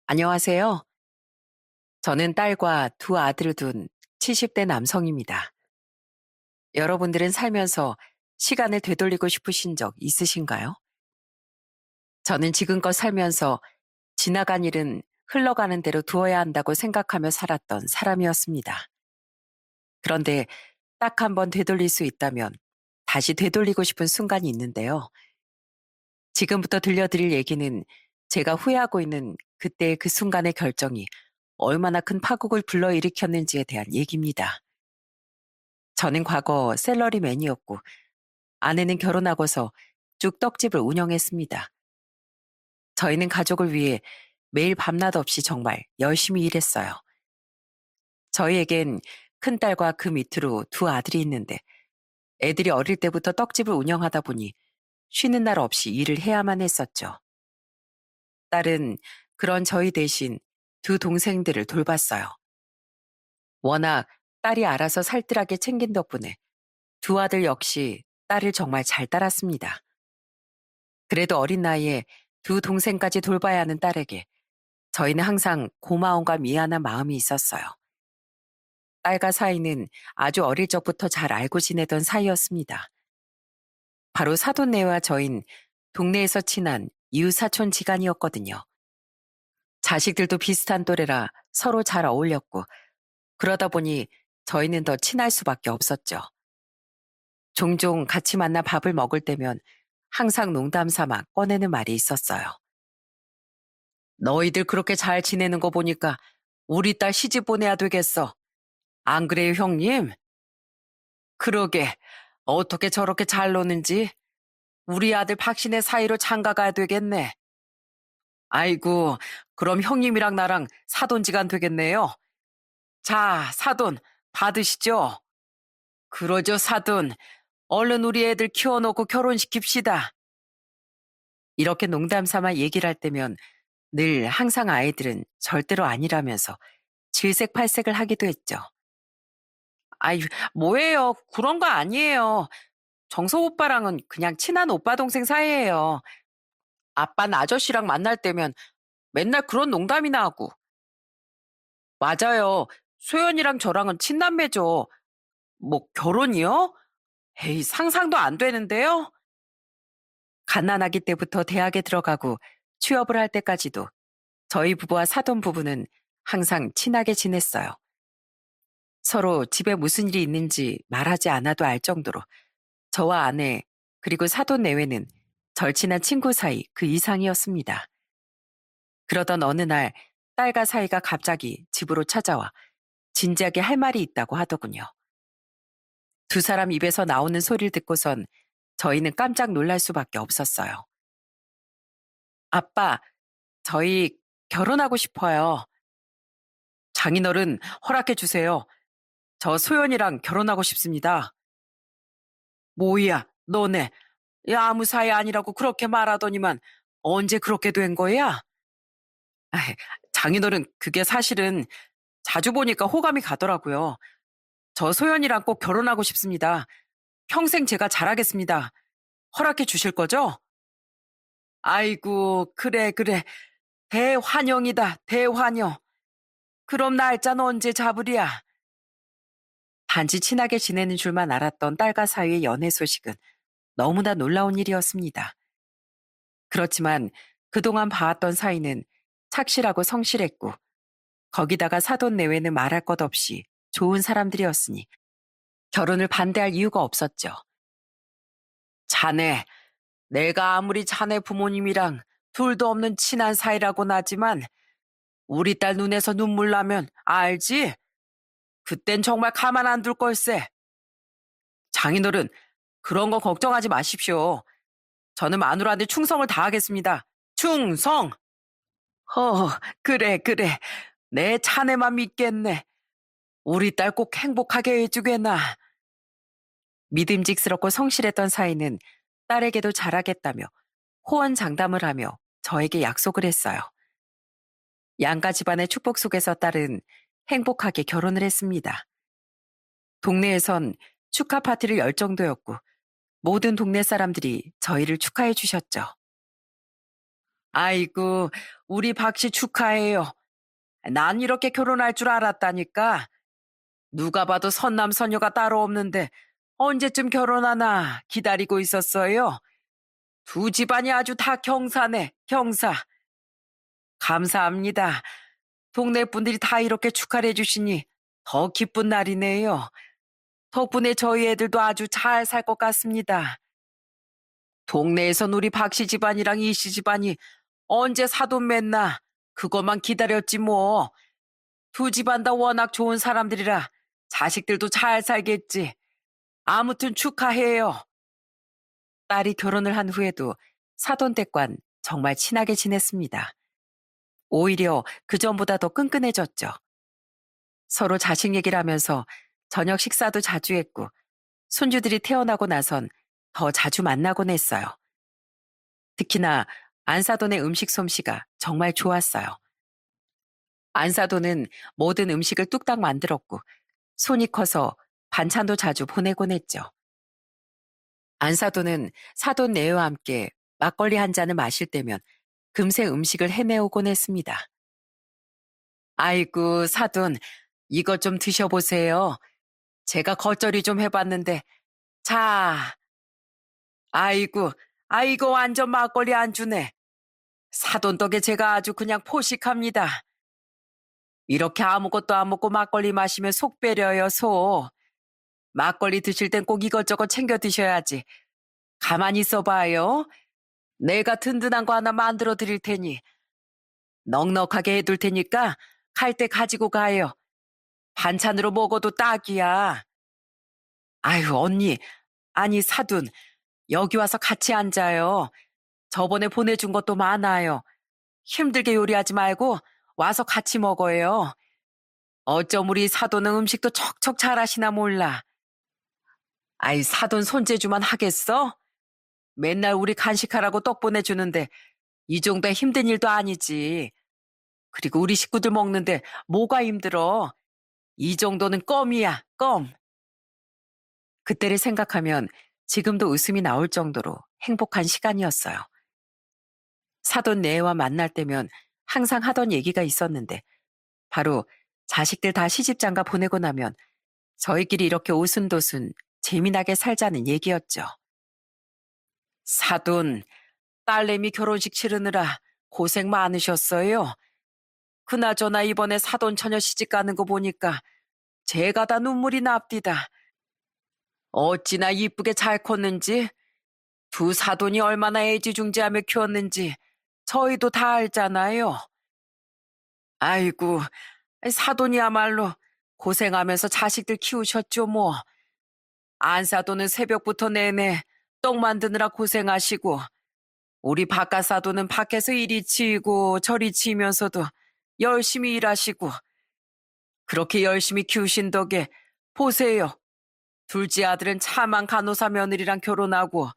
안녕하세요. 저는 딸과 두 아들을 둔 70대 남성입니다. 여러분들은 살면서 시간을 되돌리고 싶으신 적 있으신가요? 저는 지금껏 살면서 지나간 일은 흘러가는 대로 두어야 한다고 생각하며 살았던 사람이었습니다. 그런데 딱 한 번 되돌릴 수 있다면 다시 되돌리고 싶은 순간이 있는데요. 지금부터 들려드릴 얘기는 제가 후회하고 있는 그때의 그 순간의 결정이 얼마나 큰 파국을 불러일으켰는지에 대한 얘기입니다. 저는 과거 샐러리맨이었고 아내는 결혼하고서 쭉 떡집을 운영했습니다. 저희는 가족을 위해 매일 밤낮 없이 정말 열심히 일했어요. 저희에겐 큰딸과 그 밑으로 두 아들이 있는데 애들이 어릴 때부터 떡집을 운영하다 보니 쉬는 날 없이 일을 해야만 했었죠. 딸은 그런 저희 대신 두 동생들을 돌봤어요. 워낙 딸이 알아서 살뜰하게 챙긴 덕분에 두 아들 역시 딸을 정말 잘 따랐습니다. 그래도 어린 나이에 두 동생까지 돌봐야 하는 딸에게 저희는 항상 고마움과 미안한 마음이 있었어요. 딸과 사이는 아주 어릴 적부터 잘 알고 지내던 사이였습니다. 바로 사돈네와 저흰 동네에서 친한 이웃 사촌 지간이었거든요. 자식들도 비슷한 또래라 서로 잘 어울렸고 그러다 보니 저희는 더 친할 수밖에 없었죠. 종종 같이 만나 밥을 먹을 때면 항상 농담 삼아 꺼내는 말이 있었어요. 너희들 그렇게 잘 지내는 거 보니까 우리 딸 시집 보내야 되겠어. 안 그래요, 형님? 그러게. 어떻게 저렇게 잘 노는지 우리 아들 박신의 사이로 장가 가야 되겠네. 아이고, 그럼 형님이랑 나랑 사돈지간 되겠네요. 자, 사돈, 받으시죠? 그러죠, 사돈. 얼른 우리 애들 키워놓고 결혼시킵시다. 이렇게 농담 삼아 얘기를 할 때면 늘 항상 아이들은 절대로 아니라면서 질색팔색을 하기도 했죠. 아이, 뭐예요? 그런 거 아니에요. 정석 오빠랑은 그냥 친한 오빠 동생 사이예요. 아빠는 아저씨랑 만날 때면 맨날 그런 농담이나 하고. 맞아요. 소연이랑 저랑은 친남매죠. 뭐 결혼이요? 에이, 상상도 안 되는데요? 갓난아기 때부터 대학에 들어가고 취업을 할 때까지도 저희 부부와 사돈 부부는 항상 친하게 지냈어요. 서로 집에 무슨 일이 있는지 말하지 않아도 알 정도로 저와 아내 그리고 사돈 내외는 절친한 친구 사이 그 이상이었습니다. 그러던 어느 날 딸과 사이가 갑자기 집으로 찾아와 진지하게 할 말이 있다고 하더군요. 두 사람 입에서 나오는 소리를 듣고선 저희는 깜짝 놀랄 수밖에 없었어요. 아빠, 저희 결혼하고 싶어요. 장인어른 허락해 주세요. 저 소연이랑 결혼하고 싶습니다. 뭐야, 너네. 야, 아무 사이 아니라고 그렇게 말하더니만 언제 그렇게 된 거야? 아이, 장인어른 그게 사실은 자주 보니까 호감이 가더라고요. 저 소연이랑 꼭 결혼하고 싶습니다. 평생 제가 잘하겠습니다. 허락해 주실 거죠? 아이고, 그래, 그래. 대환영이다, 대환영. 그럼 날짜는 언제 잡으랴? 단지 친하게 지내는 줄만 알았던 딸과 사이의 연애 소식은 너무나 놀라운 일이었습니다. 그렇지만 그동안 봐왔던 사이는 착실하고 성실했고 거기다가 사돈 내외는 말할 것 없이 좋은 사람들이었으니 결혼을 반대할 이유가 없었죠. 자네, 내가 아무리 자네 부모님이랑 둘도 없는 친한 사이라고는 하지만 우리 딸 눈에서 눈물 나면 알지? 그땐 정말 가만 안 둘 걸세. 장인어른, 그런 거 걱정하지 마십시오. 저는 마누라한테 충성을 다하겠습니다. 충성! 어, 그래, 그래. 내 자네만 믿겠네. 우리 딸 꼭 행복하게 해주게나. 믿음직스럽고 성실했던 사이는 딸에게도 잘하겠다며 호언장담을 하며 저에게 약속을 했어요. 양가 집안의 축복 속에서 딸은 행복하게 결혼을 했습니다. 동네에선 축하 파티를 열 정도였고 모든 동네 사람들이 저희를 축하해 주셨죠. 아이고, 우리 박씨 축하해요. 난 이렇게 결혼할 줄 알았다니까. 누가 봐도 선남선녀가 따로 없는데 언제쯤 결혼하나 기다리고 있었어요. 두 집안이 아주 다 경사네, 경사. 감사합니다. 동네 분들이 다 이렇게 축하를 해주시니 더 기쁜 날이네요. 덕분에 저희 애들도 아주 잘 살 것 같습니다. 동네에선 우리 박씨 집안이랑 이씨 집안이 언제 사돈 맺나 그것만 기다렸지 뭐. 두 집안 다 워낙 좋은 사람들이라 자식들도 잘 살겠지. 아무튼 축하해요. 딸이 결혼을 한 후에도 사돈댁과는 정말 친하게 지냈습니다. 오히려 그전보다 더 끈끈해졌죠. 서로 자식 얘기를 하면서 저녁 식사도 자주 했고 손주들이 태어나고 나선 더 자주 만나곤 했어요. 특히나 안사돈의 음식 솜씨가 정말 좋았어요. 안사돈은 모든 음식을 뚝딱 만들었고 손이 커서 반찬도 자주 보내곤 했죠. 안사돈은 사돈 내외와 함께 막걸리 한 잔을 마실 때면 금세 음식을 해내오곤 했습니다. 아이고, 사돈, 이것 좀 드셔보세요. 제가 겉절이 좀 해봤는데, 자, 아이고, 아이고, 완전 막걸리 안주네. 사돈 덕에 제가 아주 그냥 포식합니다. 이렇게 아무것도 안 먹고 막걸리 마시면 속 배려요, 속. 막걸리 드실 땐 꼭 이것저것 챙겨 드셔야지. 가만히 있어봐요. 내가 든든한 거 하나 만들어 드릴 테니 넉넉하게 해둘 테니까 갈 때 가지고 가요. 반찬으로 먹어도 딱이야. 아유, 언니, 아니 사돈, 여기 와서 같이 앉아요. 저번에 보내준 것도 많아요. 힘들게 요리하지 말고 와서 같이 먹어요. 어쩜 우리 사돈은 음식도 척척 잘하시나 몰라. 아이, 사돈 손재주만 하겠어? 맨날 우리 간식하라고 떡 보내주는데 이 정도의 힘든 일도 아니지. 그리고 우리 식구들 먹는데 뭐가 힘들어? 이 정도는 껌이야, 껌. 그때를 생각하면 지금도 웃음이 나올 정도로 행복한 시간이었어요. 사돈 내외와 만날 때면 항상 하던 얘기가 있었는데 바로 자식들 다 시집장가 보내고 나면 저희끼리 이렇게 오순도순 재미나게 살자는 얘기였죠. 사돈, 딸내미 결혼식 치르느라 고생 많으셨어요. 그나저나 이번에 사돈 처녀 시집 가는 거 보니까 제가 다 눈물이 납디다. 어찌나 이쁘게 잘 컸는지, 두 사돈이 얼마나 애지중지하며 키웠는지 저희도 다 알잖아요. 아이고, 사돈이야말로 고생하면서 자식들 키우셨죠 뭐. 안사돈은 새벽부터 내내 떡 만드느라 고생하시고 우리 바깥사돈은 밖에서 이리 치이고 저리 치이면서도 열심히 일하시고 그렇게 열심히 키우신 덕에 보세요. 둘째 아들은 차만 간호사 며느리랑 결혼하고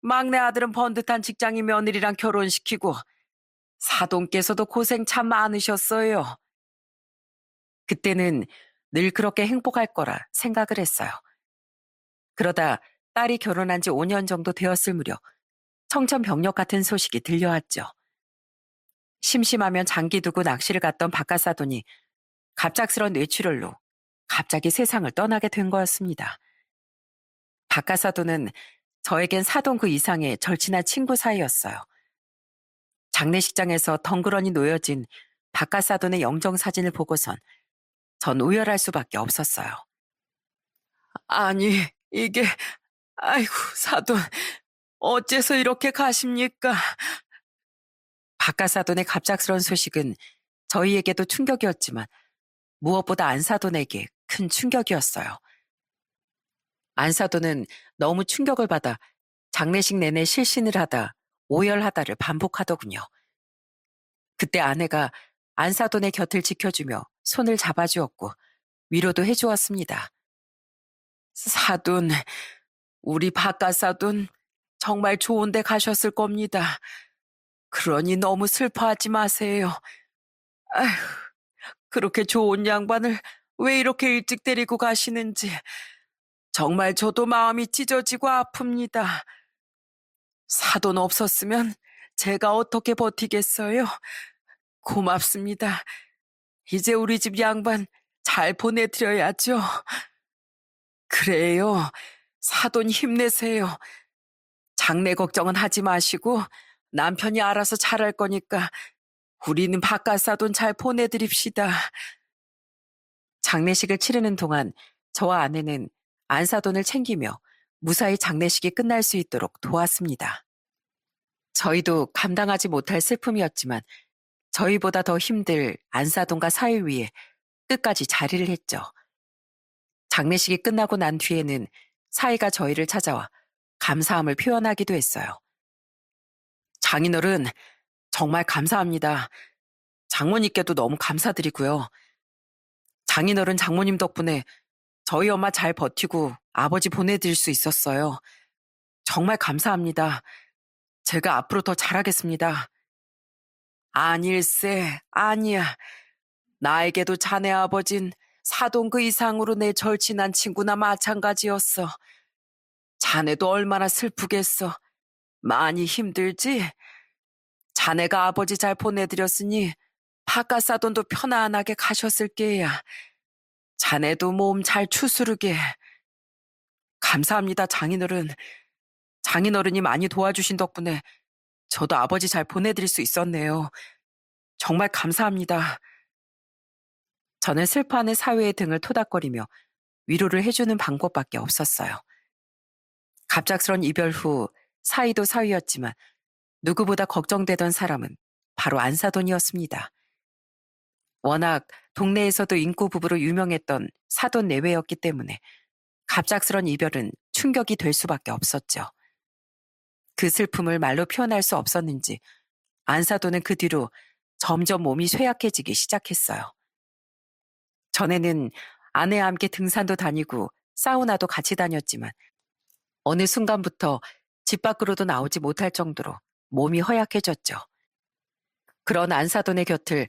막내 아들은 번듯한 직장인 며느리랑 결혼시키고 사돈께서도 고생 참 많으셨어요. 그때는 늘 그렇게 행복할 거라 생각을 했어요. 그러다 딸이 결혼한 지 5년 정도 되었을 무렵 청천벽력 같은 소식이 들려왔죠. 심심하면 장기 두고 낚시를 갔던 바깥사돈이 갑작스런 뇌출혈로 갑자기 세상을 떠나게 된 거였습니다. 바깥사돈은 저에겐 사돈 그 이상의 절친한 친구 사이였어요. 장례식장에서 덩그러니 놓여진 바깥사돈의 영정사진을 보고선 전 우열할 수밖에 없었어요. 아니, 이게, 아이고, 사돈, 어째서 이렇게 가십니까? 바깥사돈의 갑작스런 소식은 저희에게도 충격이었지만 무엇보다 안사돈에게 큰 충격이었어요. 안사돈은 너무 충격을 받아 장례식 내내 실신을 하다 오열하다를 반복하더군요. 그때 아내가 안사돈의 곁을 지켜주며 손을 잡아주었고 위로도 해주었습니다. 사돈, 우리 바깥사돈 정말 좋은 데 가셨을 겁니다. 그러니 너무 슬퍼하지 마세요. 아휴, 그렇게 좋은 양반을 왜 이렇게 일찍 데리고 가시는지 정말 저도 마음이 찢어지고 아픕니다. 사돈 없었으면 제가 어떻게 버티겠어요? 고맙습니다. 이제 우리 집 양반 잘 보내드려야죠. 그래요. 사돈 힘내세요. 장래 걱정은 하지 마시고 남편이 알아서 잘할 거니까 우리는 바깥 사돈 잘 보내드립시다. 장례식을 치르는 동안 저와 아내는 안사돈을 챙기며 무사히 장례식이 끝날 수 있도록 도왔습니다. 저희도 감당하지 못할 슬픔이었지만 저희보다 더 힘들 안사돈과 사위 위에 끝까지 자리를 했죠. 장례식이 끝나고 난 뒤에는 사위가 저희를 찾아와 감사함을 표현하기도 했어요. 장인어른, 정말 감사합니다. 장모님께도 너무 감사드리고요. 장인어른 장모님 덕분에 저희 엄마 잘 버티고 아버지 보내드릴 수 있었어요. 정말 감사합니다. 제가 앞으로 더 잘하겠습니다. 아닐세, 아니야. 나에게도 자네 아버진 사돈 그 이상으로 내 절친한 친구나 마찬가지였어. 자네도 얼마나 슬프겠어. 많이 힘들지? 자네가 아버지 잘 보내드렸으니 바깥 사돈도 편안하게 가셨을 게야. 자네도 몸 잘 추스르게. 감사합니다, 장인어른. 장인어른이 많이 도와주신 덕분에 저도 아버지 잘 보내드릴 수 있었네요. 정말 감사합니다. 저는 슬퍼하는 사위의 등을 토닥거리며 위로를 해주는 방법밖에 없었어요. 갑작스런 이별 후 사위도 사위였지만 누구보다 걱정되던 사람은 바로 안사돈이었습니다. 워낙 동네에서도 인구 부부로 유명했던 사돈 내외였기 때문에 갑작스런 이별은 충격이 될 수밖에 없었죠. 그 슬픔을 말로 표현할 수 없었는지 안사돈은 그 뒤로 점점 몸이 쇠약해지기 시작했어요. 전에는 아내와 함께 등산도 다니고 사우나도 같이 다녔지만 어느 순간부터 집 밖으로도 나오지 못할 정도로 몸이 허약해졌죠. 그런 안사돈의 곁을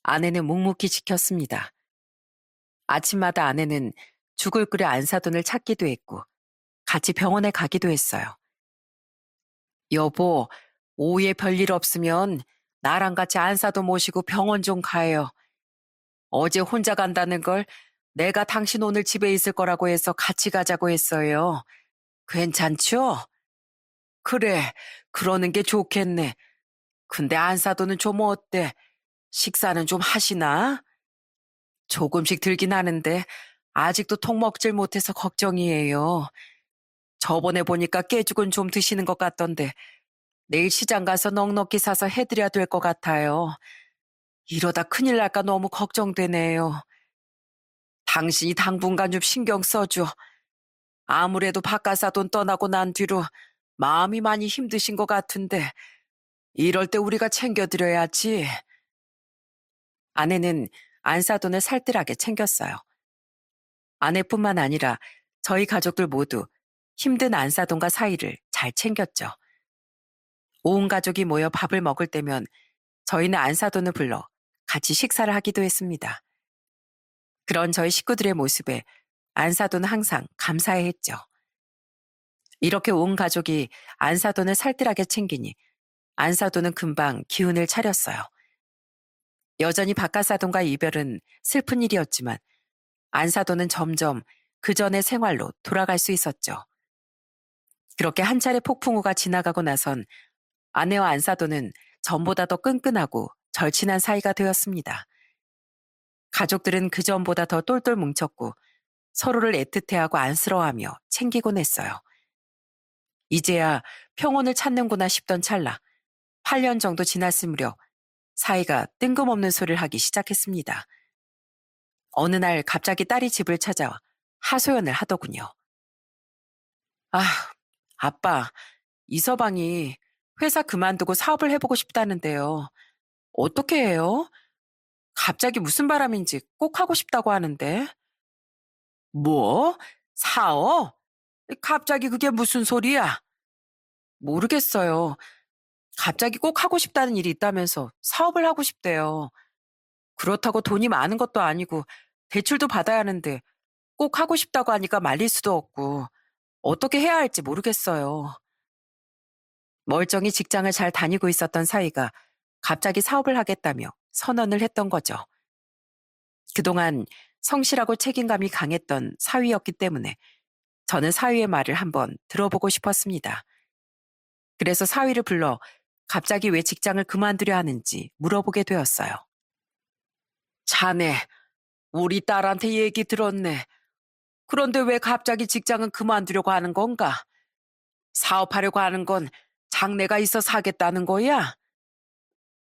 아내는 묵묵히 지켰습니다. 아침마다 아내는 죽을 끓여 안사돈을 찾기도 했고 같이 병원에 가기도 했어요. 여보, 오후에 별일 없으면 나랑 같이 안사돈 모시고 병원 좀 가요. 어제 혼자 간다는 걸 내가 당신 오늘 집에 있을 거라고 해서 같이 가자고 했어요. 괜찮죠? 그래, 그러는 게 좋겠네. 근데 안사돈은 좀 어때? 식사는 좀 하시나? 조금씩 들긴 하는데 아직도 통 먹질 못해서 걱정이에요. 저번에 보니까 깨죽은 좀 드시는 것 같던데 내일 시장 가서 넉넉히 사서 해드려야 될 것 같아요. 이러다 큰일 날까 너무 걱정되네요. 당신이 당분간 좀 신경 써줘. 아무래도 바깥사돈 떠나고 난 뒤로 마음이 많이 힘드신 것 같은데 이럴 때 우리가 챙겨드려야지. 아내는 안사돈을 살뜰하게 챙겼어요. 아내뿐만 아니라 저희 가족들 모두 힘든 안사돈과 사이를 잘 챙겼죠. 온 가족이 모여 밥을 먹을 때면 저희는 안사돈을 불러 같이 식사를 하기도 했습니다. 그런 저희 식구들의 모습에 안사돈은 항상 감사해했죠. 이렇게 온 가족이 안사돈을 살뜰하게 챙기니 안사돈은 금방 기운을 차렸어요. 여전히 바깥사돈과 이별은 슬픈 일이었지만 안사돈은 점점 그 전의 생활로 돌아갈 수 있었죠. 그렇게 한 차례 폭풍우가 지나가고 나선 아내와 안사돈은 전보다 더 끈끈하고 절친한 사이가 되었습니다. 가족들은 그 전보다 더 똘똘 뭉쳤고 서로를 애틋해하고 안쓰러워하며 챙기곤 했어요. 이제야 평온을 찾는구나 싶던 찰나 8년 정도 지났을 무렵 사이가 뜬금없는 소리를 하기 시작했습니다. 어느 날 갑자기 딸이 집을 찾아와 하소연을 하더군요. 아, 아빠, 이서방이 회사 그만두고 사업을 해보고 싶다는데요. 어떻게 해요? 갑자기 무슨 바람인지 꼭 하고 싶다고 하는데. 뭐? 사업? 갑자기 그게 무슨 소리야? 모르겠어요. 갑자기 꼭 하고 싶다는 일이 있다면서 사업을 하고 싶대요. 그렇다고 돈이 많은 것도 아니고 대출도 받아야 하는데 꼭 하고 싶다고 하니까 말릴 수도 없고 어떻게 해야 할지 모르겠어요. 멀쩡히 직장을 잘 다니고 있었던 사위가 갑자기 사업을 하겠다며 선언을 했던 거죠. 그동안 성실하고 책임감이 강했던 사위였기 때문에 저는 사위의 말을 한번 들어보고 싶었습니다. 그래서 사위를 불러 갑자기 왜 직장을 그만두려 하는지 물어보게 되었어요. 자네, 우리 딸한테 얘기 들었네. 그런데 왜 갑자기 직장은 그만두려고 하는 건가? 사업하려고 하는 건 장래가 있어서 하겠다는 거야?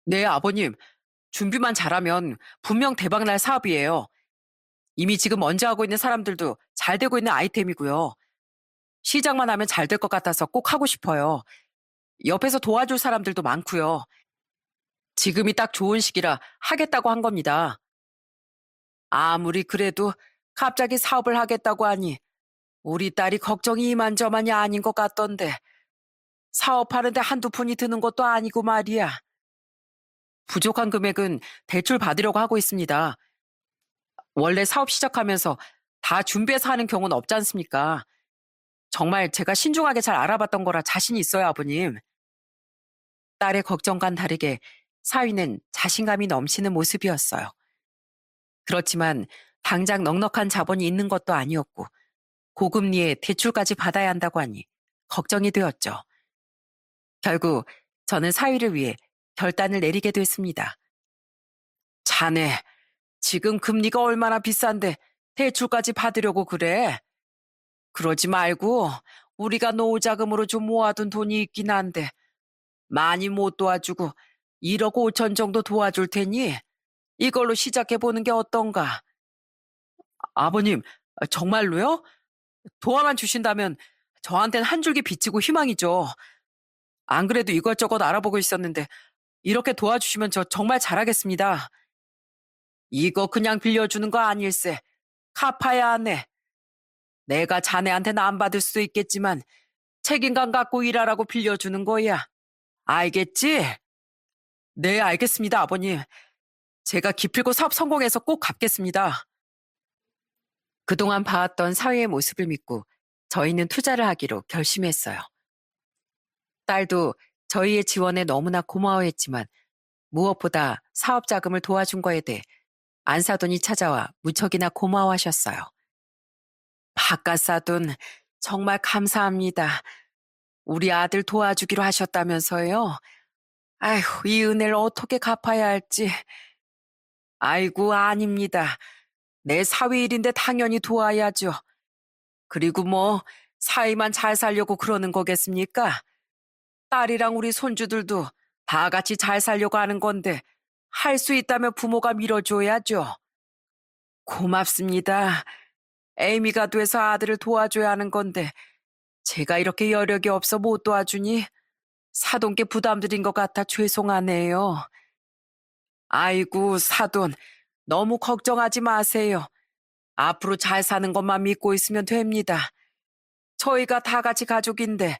네, 아버님. 준비만 잘하면 분명 대박날 사업이에요. 이미 지금 먼저 하고 있는 사람들도 잘 되고 있는 아이템이고요. 시작만 하면 잘 될 것 같아서 꼭 하고 싶어요. 옆에서 도와줄 사람들도 많고요. 지금이 딱 좋은 시기라 하겠다고 한 겁니다. 아무리 그래도 갑자기 사업을 하겠다고 하니 우리 딸이 걱정이 이만저만이 아닌 것 같던데 사업하는데 한두 푼이 드는 것도 아니고 말이야. 부족한 금액은 대출 받으려고 하고 있습니다. 원래 사업 시작하면서 다 준비해서 하는 경우는 없지 않습니까? 정말 제가 신중하게 잘 알아봤던 거라 자신이 있어요, 아버님. 딸의 걱정과는 다르게 사위는 자신감이 넘치는 모습이었어요. 그렇지만 당장 넉넉한 자본이 있는 것도 아니었고 고금리에 대출까지 받아야 한다고 하니 걱정이 되었죠. 결국 저는 사위를 위해 결단을 내리게 됐습니다. 자네, 지금 금리가 얼마나 비싼데 대출까지 받으려고 그래? 그러지 말고 우리가 노후자금으로 좀 모아둔 돈이 있긴 한데 많이 못 도와주고 1억 5천 정도 도와줄 테니 이걸로 시작해보는 게 어떤가? 아버님, 정말로요? 도와만 주신다면 저한텐 한 줄기 비치고 희망이죠. 안 그래도 이것저것 알아보고 있었는데 이렇게 도와주시면 저 정말 잘하겠습니다. 이거 그냥 빌려주는 거 아닐세. 갚아야 하네. 내가 자네한테는 안 받을 수도 있겠지만 책임감 갖고 일하라고 빌려주는 거야. 알겠지? 네, 알겠습니다, 아버님. 제가 기필코 사업 성공해서 꼭 갚겠습니다. 그동안 봐왔던 사위의 모습을 믿고 저희는 투자를 하기로 결심했어요. 딸도 저희의 지원에 너무나 고마워했지만 무엇보다 사업 자금을 도와준 거에 대해 안사돈이 찾아와 무척이나 고마워하셨어요. 바깥사돈 정말 감사합니다. 우리 아들 도와주기로 하셨다면서요? 아휴, 이 은혜를 어떻게 갚아야 할지. 아이고, 아닙니다. 내 사위 일인데 당연히 도와야죠. 그리고 뭐 사위만 잘 살려고 그러는 거겠습니까? 딸이랑 우리 손주들도 다 같이 잘 살려고 하는 건데 할 수 있다면 부모가 밀어줘야죠. 고맙습니다. 에이미가 돼서 아들을 도와줘야 하는 건데 제가 이렇게 여력이 없어 못 도와주니 사돈께 부담드린 것 같아 죄송하네요. 아이고, 사돈, 너무 걱정하지 마세요. 앞으로 잘 사는 것만 믿고 있으면 됩니다. 저희가 다 같이 가족인데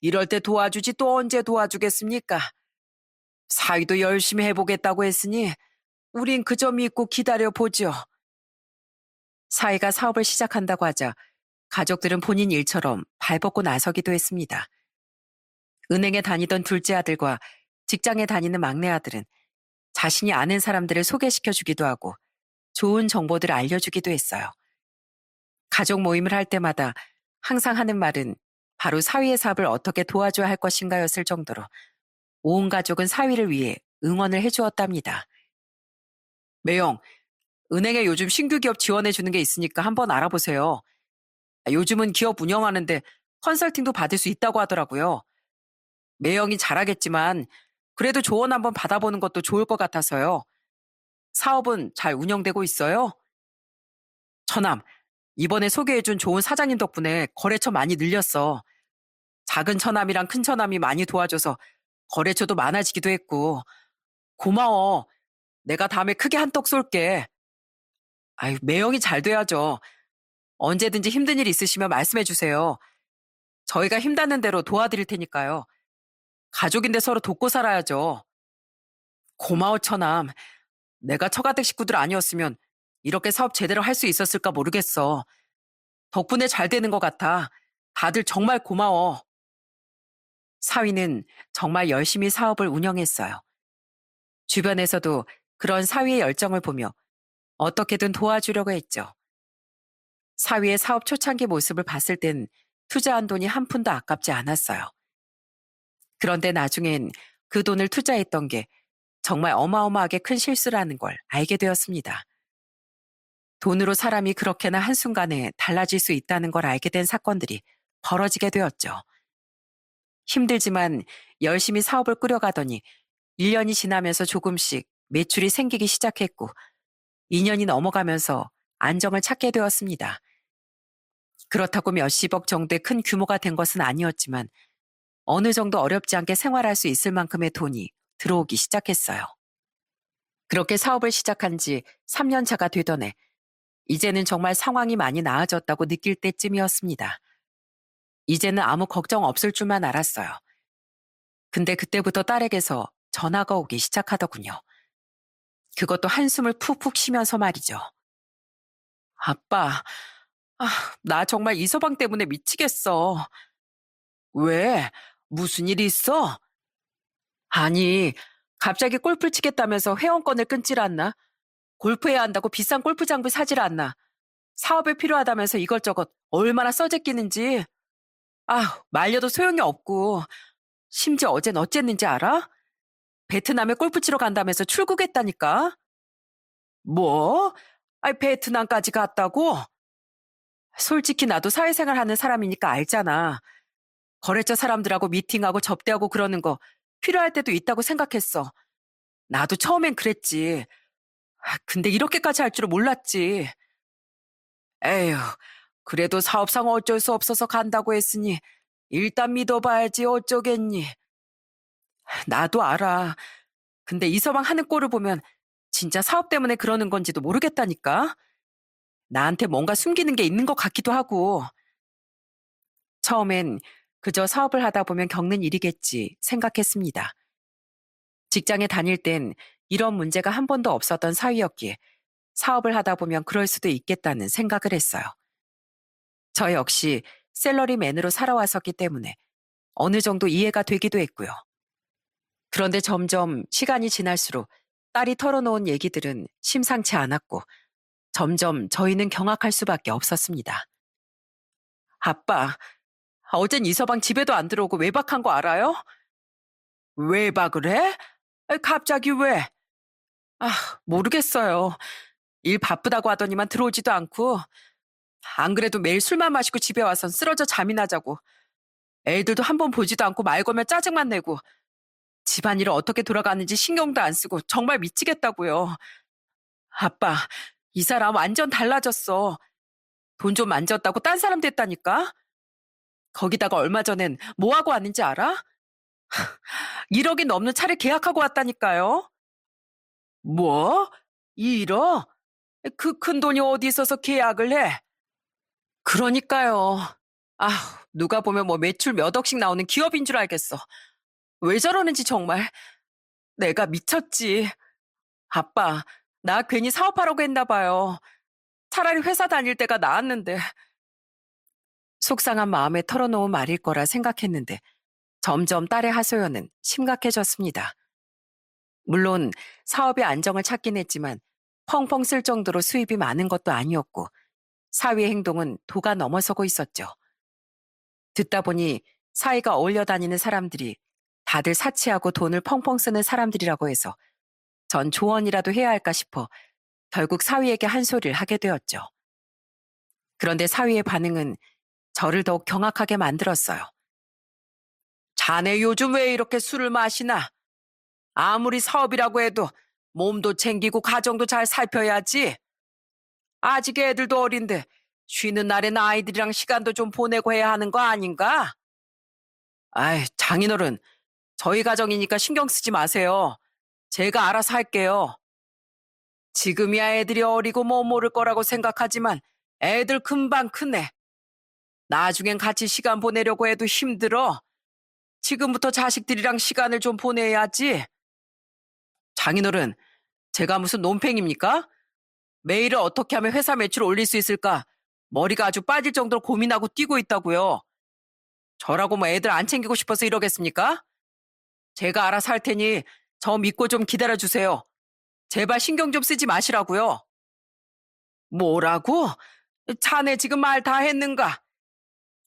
이럴 때 도와주지 또 언제 도와주겠습니까? 사위도 열심히 해보겠다고 했으니 우린 그저 믿고 기다려보죠. 사위가 사업을 시작한다고 하자 가족들은 본인 일처럼 발벗고 나서기도 했습니다. 은행에 다니던 둘째 아들과 직장에 다니는 막내 아들은 자신이 아는 사람들을 소개시켜주기도 하고 좋은 정보들을 알려주기도 했어요. 가족 모임을 할 때마다 항상 하는 말은 바로 사위의 사업을 어떻게 도와줘야 할 것인가였을 정도로 온 가족은 사위를 위해 응원을 해주었답니다. 매영, 은행에 요즘 신규 기업 지원해주는 게 있으니까 한번 알아보세요. 요즘은 기업 운영하는데 컨설팅도 받을 수 있다고 하더라고요. 매영이 잘하겠지만 그래도 조언 한번 받아보는 것도 좋을 것 같아서요. 사업은 잘 운영되고 있어요? 처남, 이번에 소개해준 좋은 사장님 덕분에 거래처 많이 늘렸어. 작은 처남이랑 큰 처남이 많이 도와줘서 거래처도 많아지기도 했고. 고마워. 내가 다음에 크게 한턱 쏠게. 아유, 매형이 잘 돼야죠. 언제든지 힘든 일 있으시면 말씀해 주세요. 저희가 힘닿는 대로 도와드릴 테니까요. 가족인데 서로 돕고 살아야죠. 고마워, 처남. 내가 처가댁 식구들 아니었으면 이렇게 사업 제대로 할 수 있었을까 모르겠어. 덕분에 잘 되는 것 같아. 다들 정말 고마워. 사위는 정말 열심히 사업을 운영했어요. 주변에서도 그런 사위의 열정을 보며 어떻게든 도와주려고 했죠. 사위의 사업 초창기 모습을 봤을 땐 투자한 돈이 한 푼도 아깝지 않았어요. 그런데 나중엔 그 돈을 투자했던 게 정말 어마어마하게 큰 실수라는 걸 알게 되었습니다. 돈으로 사람이 그렇게나 한순간에 달라질 수 있다는 걸 알게 된 사건들이 벌어지게 되었죠. 힘들지만 열심히 사업을 꾸려가더니 1년이 지나면서 조금씩 매출이 생기기 시작했고 2년이 넘어가면서 안정을 찾게 되었습니다. 그렇다고 몇십억 정도의 큰 규모가 된 것은 아니었지만 어느 정도 어렵지 않게 생활할 수 있을 만큼의 돈이 들어오기 시작했어요. 그렇게 사업을 시작한 지 3년 차가 되던 해, 이제는 정말 상황이 많이 나아졌다고 느낄 때쯤이었습니다. 이제는 아무 걱정 없을 줄만 알았어요. 근데 그때부터 딸에게서 전화가 오기 시작하더군요. 그것도 한숨을 푹푹 쉬면서 말이죠. 아빠, 아, 나 정말 이서방 때문에 미치겠어. 왜? 무슨 일이 있어? 아니, 갑자기 골프 치겠다면서 회원권을 끊질 않나? 골프해야 한다고 비싼 골프 장비 사질 않나? 사업에 필요하다면서 이것저것 얼마나 써제끼는지. 아, 말려도 소용이 없고. 심지어 어젠 어쨌는지 알아? 베트남에 골프 치러 간다면서 출국했다니까? 뭐? 아이, 베트남까지 갔다고? 솔직히 나도 사회생활 하는 사람이니까 알잖아. 거래처 사람들하고 미팅하고 접대하고 그러는 거 필요할 때도 있다고 생각했어. 나도 처음엔 그랬지. 근데 이렇게까지 할 줄은 몰랐지. 에휴, 그래도 사업상 어쩔 수 없어서 간다고 했으니 일단 믿어봐야지 어쩌겠니. 나도 알아. 근데 이서방 하는 꼴을 보면 진짜 사업 때문에 그러는 건지도 모르겠다니까. 나한테 뭔가 숨기는 게 있는 것 같기도 하고. 처음엔 그저 사업을 하다 보면 겪는 일이겠지 생각했습니다. 직장에 다닐 땐 이런 문제가 한 번도 없었던 사위였기에 사업을 하다 보면 그럴 수도 있겠다는 생각을 했어요. 저 역시 샐러리맨으로 살아왔었기 때문에 어느 정도 이해가 되기도 했고요. 그런데 점점 시간이 지날수록 딸이 털어놓은 얘기들은 심상치 않았고 점점 저희는 경악할 수밖에 없었습니다. 아빠, 어젠 이서방 집에도 안 들어오고 외박한 거 알아요? 외박을 해? 갑자기 왜? 아, 모르겠어요. 일 바쁘다고 하더니만 들어오지도 않고 안 그래도 매일 술만 마시고 집에 와선 쓰러져 잠이나 자고 애들도 한 번 보지도 않고 말 걸면 짜증만 내고 집안일을 어떻게 돌아가는지 신경도 안 쓰고 정말 미치겠다고요. 아빠, 이 사람 완전 달라졌어. 돈 좀 만졌다고 딴 사람 됐다니까? 거기다가 얼마 전엔 뭐 하고 왔는지 알아? 1억이 넘는 차를 계약하고 왔다니까요. 뭐? 1억? 그 큰 돈이 어디 있어서 계약을 해? 그러니까요. 아, 누가 보면 뭐 매출 몇 억씩 나오는 기업인 줄 알겠어. 왜 저러는지 정말. 내가 미쳤지. 아빠, 나 괜히 사업하라고 했나 봐요. 차라리 회사 다닐 때가 나았는데. 속상한 마음에 털어놓은 말일 거라 생각했는데 점점 딸의 하소연은 심각해졌습니다. 물론 사업의 안정을 찾긴 했지만 펑펑 쓸 정도로 수입이 많은 것도 아니었고 사위의 행동은 도가 넘어서고 있었죠. 듣다 보니 사위가 어울려 다니는 사람들이 다들 사치하고 돈을 펑펑 쓰는 사람들이라고 해서 전 조언이라도 해야 할까 싶어 결국 사위에게 한 소리를 하게 되었죠. 그런데 사위의 반응은 저를 더욱 경악하게 만들었어요. 자네 요즘 왜 이렇게 술을 마시나? 아무리 사업이라고 해도 몸도 챙기고 가정도 잘 살펴야지. 아직 애들도 어린데 쉬는 날엔 아이들이랑 시간도 좀 보내고 해야 하는 거 아닌가? 아이, 장인어른, 저희 가정이니까 신경 쓰지 마세요. 제가 알아서 할게요. 지금이야 애들이 어리고 뭐 모를 거라고 생각하지만 애들 금방 크네. 나중엔 같이 시간 보내려고 해도 힘들어. 지금부터 자식들이랑 시간을 좀 보내야지. 장인어른, 제가 무슨 논팽입니까? 매일을 어떻게 하면 회사 매출을 올릴 수 있을까? 머리가 아주 빠질 정도로 고민하고 뛰고 있다고요. 저라고 뭐 애들 안 챙기고 싶어서 이러겠습니까? 제가 알아서 할 테니 저 믿고 좀 기다려주세요. 제발 신경 좀 쓰지 마시라고요. 뭐라고? 자네 지금 말 다 했는가?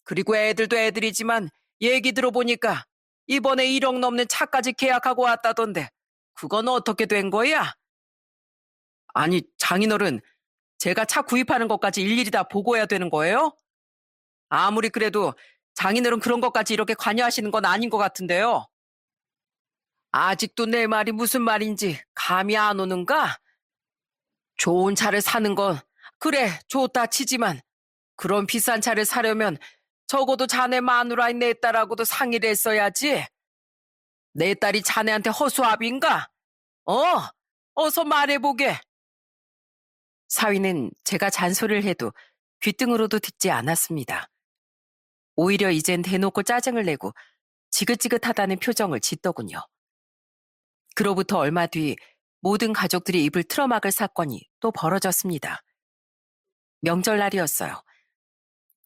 그리고 애들도 애들이지만 얘기 들어보니까 이번에 1억 넘는 차까지 계약하고 왔다던데 그건 어떻게 된 거야? 아니, 장인어른, 제가 차 구입하는 것까지 일일이 다 보고해야 되는 거예요? 아무리 그래도 장인어른 그런 것까지 이렇게 관여하시는 건 아닌 것 같은데요. 아직도 내 말이 무슨 말인지 감이 안 오는가? 좋은 차를 사는 건 그래 좋다 치지만 그런 비싼 차를 사려면 적어도 자네 마누라인 내 딸하고도 상의를 했어야지. 내 딸이 자네한테 허수아비인가? 어? 어서 말해보게. 사위는 제가 잔소리를 해도 귀등으로도 듣지 않았습니다. 오히려 이젠 대놓고 짜증을 내고 지긋지긋하다는 표정을 짓더군요. 그로부터 얼마 뒤 모든 가족들이 입을 틀어막을 사건이 또 벌어졌습니다. 명절날이었어요.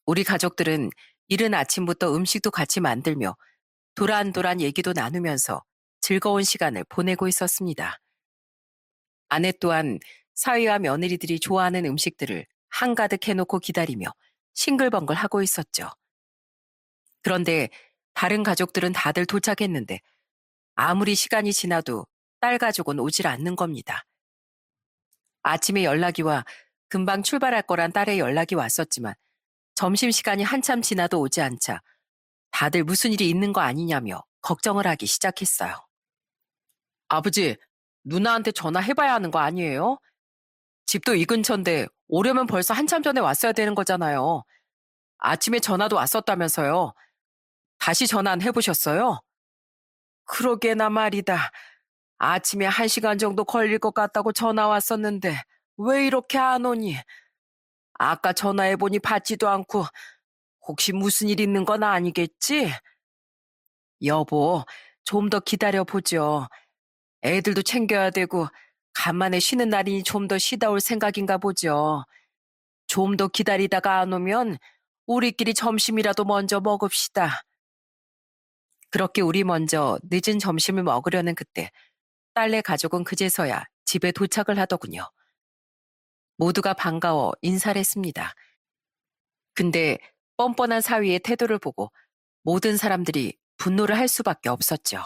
우리 가족들은 이른 아침부터 음식도 같이 만들며 도란도란 얘기도 나누면서 즐거운 시간을 보내고 있었습니다. 아내 또한 사위와 며느리들이 좋아하는 음식들을 한가득 해놓고 기다리며 싱글벙글 하고 있었죠. 그런데 다른 가족들은 다들 도착했는데 아무리 시간이 지나도 딸 가족은 오질 않는 겁니다. 아침에 연락이 와 금방 출발할 거란 딸의 연락이 왔었지만 점심시간이 한참 지나도 오지 않자 다들 무슨 일이 있는 거 아니냐며 걱정을 하기 시작했어요. 아버지, 누나한테 전화해봐야 하는 거 아니에요? 집도 이 근처인데 오려면 벌써 한참 전에 왔어야 되는 거잖아요. 아침에 전화도 왔었다면서요. 다시 전화 안 해보셨어요? 그러게나 말이다. 아침에 1시간 정도 걸릴 것 같다고 전화 왔었는데 왜 이렇게 안 오니? 아까 전화해보니 받지도 않고 혹시 무슨 일 있는 건 아니겠지? 여보, 좀 더 기다려보죠. 애들도 챙겨야 되고 간만에 쉬는 날이니 좀 더 쉬다 올 생각인가 보죠. 좀 더 기다리다가 안 오면 우리끼리 점심이라도 먼저 먹읍시다. 그렇게 우리 먼저 늦은 점심을 먹으려는 그때 딸네 가족은 그제서야 집에 도착을 하더군요. 모두가 반가워 인사를 했습니다. 근데 뻔뻔한 사위의 태도를 보고 모든 사람들이 분노를 할 수밖에 없었죠.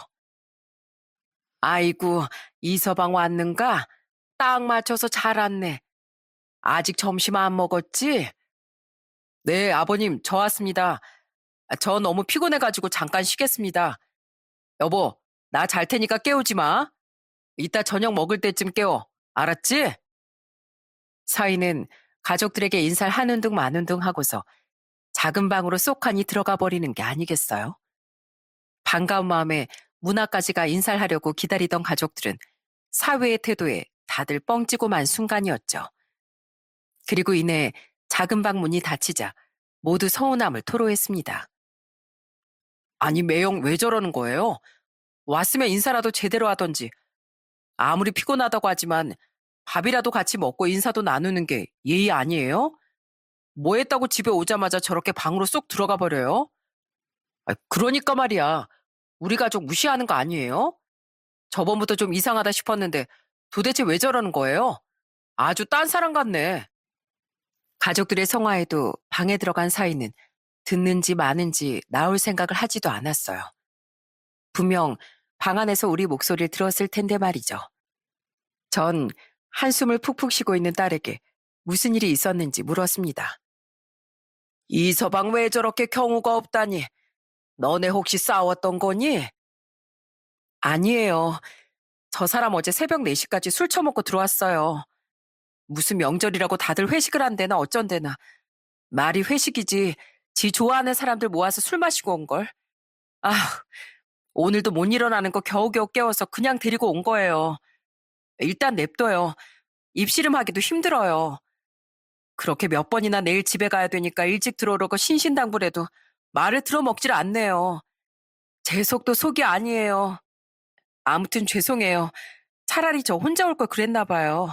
아이고, 이서방 왔는가? 딱 맞춰서 잘 왔네. 아직 점심 안 먹었지? 네, 아버님, 저 왔습니다. 저 너무 피곤해가지고 잠깐 쉬겠습니다. 여보, 나 잘 테니까 깨우지 마. 이따 저녁 먹을 때쯤 깨워. 알았지? 사위는 가족들에게 인사를 하는 둥 마는 둥 하고서 작은 방으로 쏙하니 들어가 버리는 게 아니겠어요? 반가운 마음에 문 앞까지가 인사를 하려고 기다리던 가족들은 사위의 태도에 다들 뻥찌고 만 순간이었죠. 그리고 이내 작은 방 문이 닫히자 모두 서운함을 토로했습니다. 아니, 매영 왜 저러는 거예요? 왔으면 인사라도 제대로 하던지. 아무리 피곤하다고 하지만 밥이라도 같이 먹고 인사도 나누는 게 예의 아니에요? 뭐 했다고 집에 오자마자 저렇게 방으로 쏙 들어가 버려요? 그러니까 말이야. 우리 가족 무시하는 거 아니에요? 저번부터 좀 이상하다 싶었는데 도대체 왜 저러는 거예요? 아주 딴 사람 같네. 가족들의 성화에도 방에 들어간 사이는 듣는지 마는지 나올 생각을 하지도 않았어요. 분명 방 안에서 우리 목소리를 들었을 텐데 말이죠. 전 한숨을 푹푹 쉬고 있는 딸에게 무슨 일이 있었는지 물었습니다. 이서방 왜 저렇게 경우가 없다니? 너네 혹시 싸웠던 거니? 아니에요. 저 사람 어제 새벽 4시까지 술 처먹고 들어왔어요. 무슨 명절이라고 다들 회식을 한대나 어쩐대나. 말이 회식이지. 지 좋아하는 사람들 모아서 술 마시고 온걸. 아, 오늘도 못 일어나는 거 겨우겨우 깨워서 그냥 데리고 온 거예요. 일단 냅둬요. 입씨름하기도 힘들어요. 그렇게 몇 번이나 내일 집에 가야 되니까 일찍 들어오려고 신신당부해도 말을 들어먹질 않네요. 제 속도 속이 아니에요. 아무튼 죄송해요. 차라리 저 혼자 올 걸 그랬나 봐요.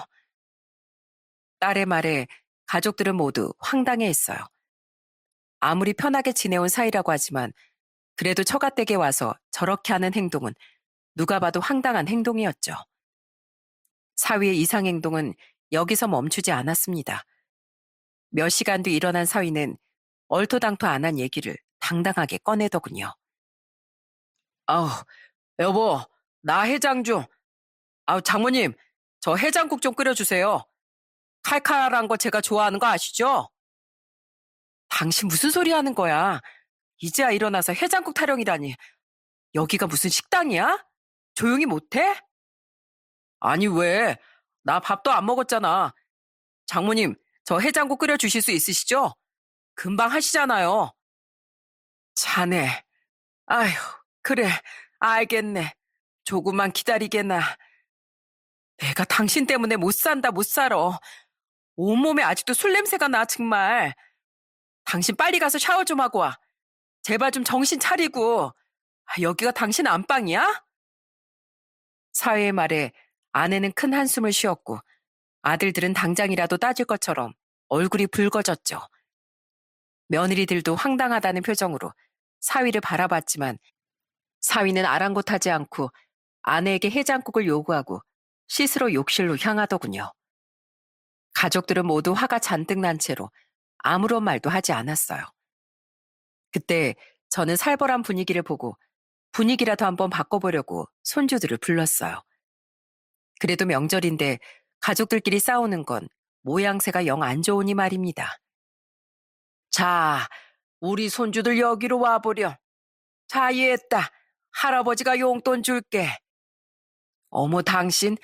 딸의 말에 가족들은 모두 황당해했어요. 아무리 편하게 지내온 사이라고 하지만 그래도 처갓댁에 와서 저렇게 하는 행동은 누가 봐도 황당한 행동이었죠. 사위의 이상 행동은 여기서 멈추지 않았습니다. 몇 시간 뒤 일어난 사위는 얼토당토 안 한 얘기를 당당하게 꺼내더군요. 아우, 여보, 나 해장 좀. 아우, 장모님, 저 해장국 좀 끓여주세요. 칼칼한 거 제가 좋아하는 거 아시죠? 당신 무슨 소리 하는 거야? 이제야 일어나서 해장국 타령이라니. 여기가 무슨 식당이야? 조용히 못해? 아니, 왜? 나 밥도 안 먹었잖아. 장모님, 저 해장국 끓여주실 수 있으시죠? 금방 하시잖아요. 자네. 아휴, 그래, 알겠네. 조금만 기다리게나. 내가 당신 때문에 못 산다, 못 살아. 온몸에 아직도 술 냄새가 나, 정말. 당신 빨리 가서 샤워 좀 하고 와. 제발 좀 정신 차리고. 여기가 당신 안방이야? 사회의 말에 아내는 큰 한숨을 쉬었고 아들들은 당장이라도 따질 것처럼 얼굴이 붉어졌죠. 며느리들도 황당하다는 표정으로 사위를 바라봤지만 사위는 아랑곳하지 않고 아내에게 해장국을 요구하고 스스로 욕실로 향하더군요. 가족들은 모두 화가 잔뜩 난 채로 아무런 말도 하지 않았어요. 그때 저는 살벌한 분위기를 보고 분위기라도 한번 바꿔보려고 손주들을 불렀어요. 그래도 명절인데 가족들끼리 싸우는 건 모양새가 영 안 좋으니 말입니다. 자, 우리 손주들 여기로 와보렴. 자, 이해했다. 할아버지가 용돈 줄게. 어머, 당신,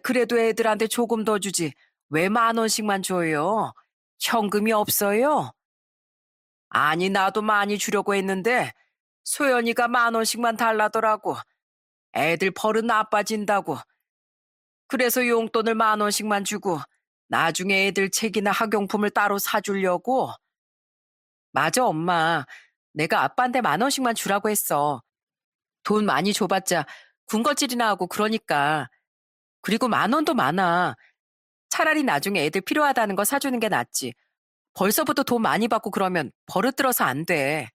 그래도 애들한테 조금 더 주지. 왜 10,000원씩만 줘요? 현금이 없어요? 아니, 나도 많이 주려고 했는데 소연이가 10,000원씩만 달라더라고. 애들 버릇 나빠진다고. 그래서 용돈을 10,000원씩만 주고 나중에 애들 책이나 학용품을 따로 사주려고. 맞아, 엄마. 내가 아빠한테 10,000원씩만 주라고 했어. 돈 많이 줘봤자 군것질이나 하고 그러니까. 그리고 10,000원도 많아. 차라리 나중에 애들 필요하다는 거 사주는 게 낫지. 벌써부터 돈 많이 받고 그러면 버릇 들어서 안 돼.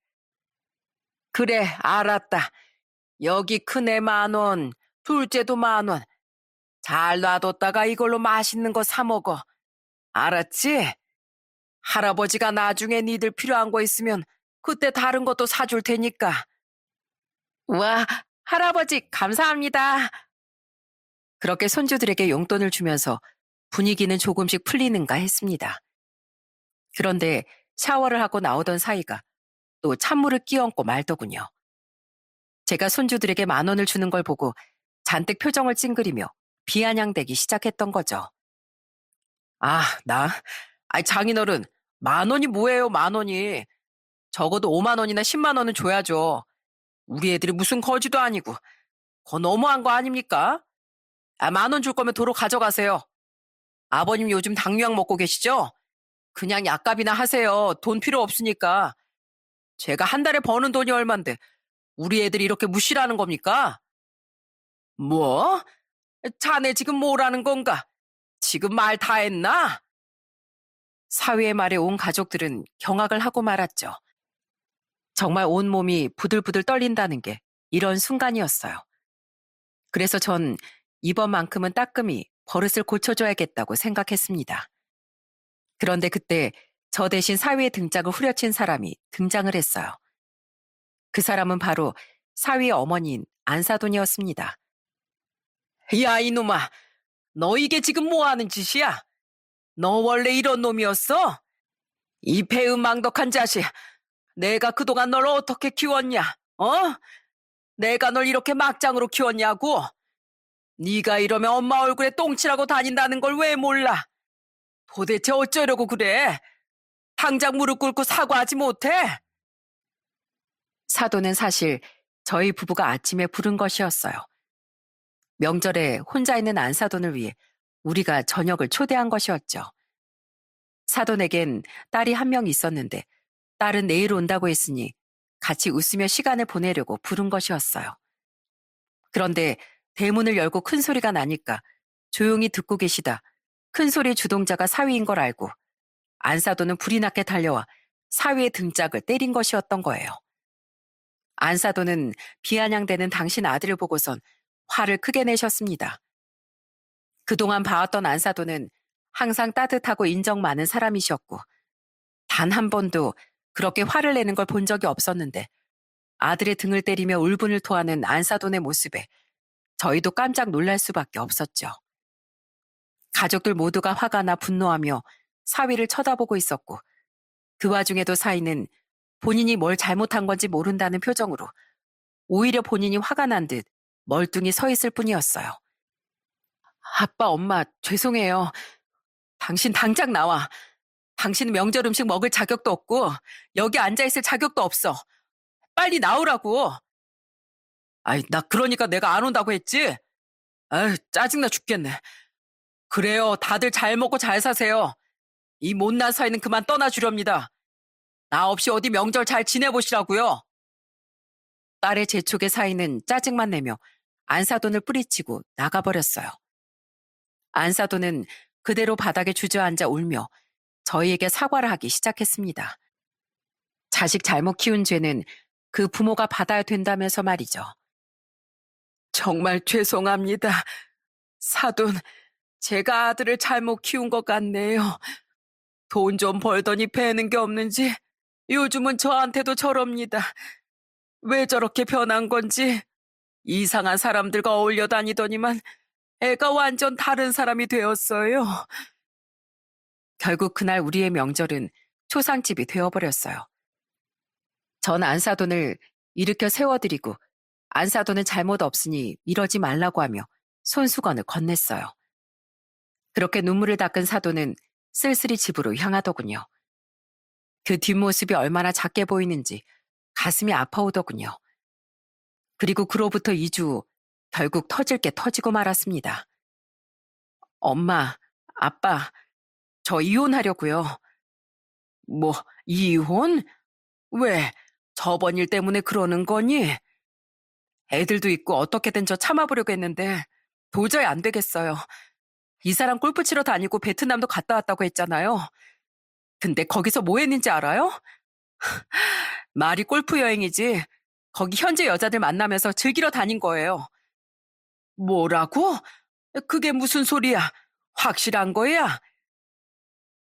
그래, 알았다. 여기 큰애 10,000원, 둘째도 10,000원. 잘 놔뒀다가 이걸로 맛있는 거 사 먹어. 알았지? 할아버지가 나중에 니들 필요한 거 있으면 그때 다른 것도 사줄 테니까. 와, 할아버지 감사합니다. 그렇게 손주들에게 용돈을 주면서 분위기는 조금씩 풀리는가 했습니다. 그런데 샤워를 하고 나오던 사이가 또 찬물을 끼얹고 말더군요. 제가 손주들에게 10,000원을 주는 걸 보고 잔뜩 표정을 찡그리며 비아냥대기 시작했던 거죠. 장인어른, 10,000원이 뭐예요, 10,000원이. 적어도 50,000원이나 100,000원은 줘야죠. 우리 애들이 무슨 거지도 아니고. 그거 너무한 거 아닙니까? 10,000원 줄 거면 도로 가져가세요. 아버님 요즘 당뇨약 먹고 계시죠? 그냥 약값이나 하세요. 돈 필요 없으니까. 제가 한 달에 버는 돈이 얼만데 우리 애들이 이렇게 무시라는 겁니까? 뭐? 자네 지금 뭐라는 건가? 지금 말 다 했나? 사위의 말에 온 가족들은 경악을 하고 말았죠. 정말 온몸이 부들부들 떨린다는 게 이런 순간이었어요. 그래서 전 이번만큼은 따끔히 버릇을 고쳐줘야겠다고 생각했습니다. 그런데 그때 저 대신 사위의 등짝을 후려친 사람이 등장을 했어요. 그 사람은 바로 사위의 어머니인 안사돈이었습니다. 야, 이놈아, 너 이게 지금 뭐 하는 짓이야? 너 원래 이런 놈이었어? 이 배은망덕한 자식, 내가 그동안 널 어떻게 키웠냐? 어? 내가 널 이렇게 막장으로 키웠냐고? 네가 이러면 엄마 얼굴에 똥칠하고 다닌다는 걸 왜 몰라? 도대체 어쩌려고 그래? 당장 무릎 꿇고 사과하지 못해? 사돈은 사실 저희 부부가 아침에 부른 것이었어요. 명절에 혼자 있는 안사돈을 위해 우리가 저녁을 초대한 것이었죠. 사돈에겐 딸이 한 명 있었는데 딸은 내일 온다고 했으니 같이 웃으며 시간을 보내려고 부른 것이었어요. 그런데 대문을 열고 큰 소리가 나니까 조용히 듣고 계시다 큰 소리 주동자가 사위인 걸 알고 안사돈은 불이 났게 달려와 사위의 등짝을 때린 것이었던 거예요. 안사돈은 비아냥대는 당신 아들을 보고선 화를 크게 내셨습니다. 그동안 봐왔던 안사돈은 항상 따뜻하고 인정 많은 사람이셨고 단 한 번도 그렇게 화를 내는 걸 본 적이 없었는데 아들의 등을 때리며 울분을 토하는 안사돈의 모습에 저희도 깜짝 놀랄 수밖에 없었죠. 가족들 모두가 화가 나 분노하며 사위를 쳐다보고 있었고 그 와중에도 사위는 본인이 뭘 잘못한 건지 모른다는 표정으로 오히려 본인이 화가 난 듯 멀뚱히 서 있을 뿐이었어요. 아빠, 엄마, 죄송해요. 당신 당장 나와. 당신은 명절 음식 먹을 자격도 없고 여기 앉아있을 자격도 없어. 빨리 나오라고. 아이, 나 그러니까 내가 안 온다고 했지? 아유, 짜증나 죽겠네. 그래요, 다들 잘 먹고 잘 사세요. 이 못난 사이는 그만 떠나주렵니다. 나 없이 어디 명절 잘 지내보시라고요. 딸의 재촉의 사이는 짜증만 내며 안사돈을 뿌리치고 나가버렸어요. 안사돈은 그대로 바닥에 주저앉아 울며 저희에게 사과를 하기 시작했습니다. 자식 잘못 키운 죄는 그 부모가 받아야 된다면서 말이죠. 정말 죄송합니다. 사돈, 제가 아들을 잘못 키운 것 같네요. 돈 좀 벌더니 배는 게 없는지 요즘은 저한테도 저럽니다. 왜 저렇게 변한 건지 이상한 사람들과 어울려 다니더니만 애가 완전 다른 사람이 되었어요. 결국 그날 우리의 명절은 초상집이 되어버렸어요. 전 안사돈을 일으켜 세워드리고 안사돈은 잘못 없으니 이러지 말라고 하며 손수건을 건넸어요. 그렇게 눈물을 닦은 사돈은 쓸쓸히 집으로 향하더군요. 그 뒷모습이 얼마나 작게 보이는지 가슴이 아파오더군요. 그리고 그로부터 2주 후 결국 터질 게 터지고 말았습니다. 엄마, 아빠, 저 이혼하려고요. 뭐, 이혼? 왜? 저번 일 때문에 그러는 거니? 애들도 있고 어떻게든 저 참아보려고 했는데 도저히 안 되겠어요. 이 사람 골프 치러 다니고 베트남도 갔다 왔다고 했잖아요. 근데 거기서 뭐 했는지 알아요? 말이 골프 여행이지. 거기 현지 여자들 만나면서 즐기러 다닌 거예요. 뭐라고? 그게 무슨 소리야? 확실한 거야?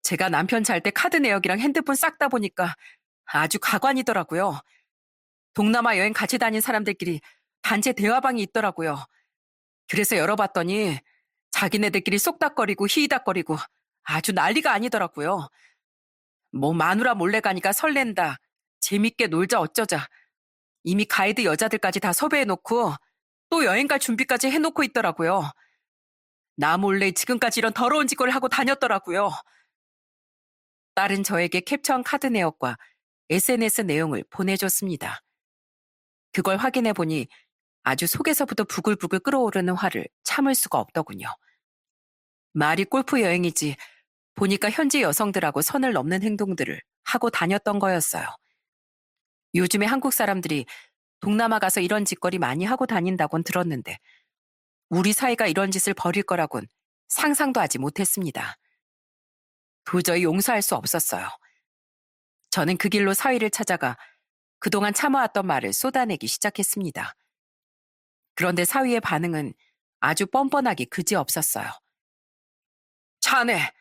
제가 남편 잘 때 카드 내역이랑 핸드폰 싹 다 보니까 아주 가관이더라고요. 동남아 여행 같이 다닌 사람들끼리 단체 대화방이 있더라고요. 그래서 열어봤더니 자기네들끼리 쏙닥거리고 히히닥거리고 아주 난리가 아니더라고요. 뭐 마누라 몰래 가니까 설렌다. 재밌게 놀자 어쩌자. 이미 가이드 여자들까지 다 섭외해놓고 또 여행 갈 준비까지 해놓고 있더라고요. 나 몰래 지금까지 이런 더러운 짓거리를 하고 다녔더라고요. 딸은 저에게 캡처한 카드 내역과 SNS 내용을 보내줬습니다. 그걸 확인해보니 아주 속에서부터 부글부글 끓어오르는 화를 참을 수가 없더군요. 말이 골프 여행이지 보니까 현지 여성들하고 선을 넘는 행동들을 하고 다녔던 거였어요. 요즘에 한국 사람들이 동남아 가서 이런 짓거리 많이 하고 다닌다곤 들었는데 우리 사이가 이런 짓을 벌일 거라곤 상상도 하지 못했습니다. 도저히 용서할 수 없었어요. 저는 그 길로 사위를 찾아가 그동안 참아왔던 말을 쏟아내기 시작했습니다. 그런데 사위의 반응은 아주 뻔뻔하기 그지없었어요. 자네,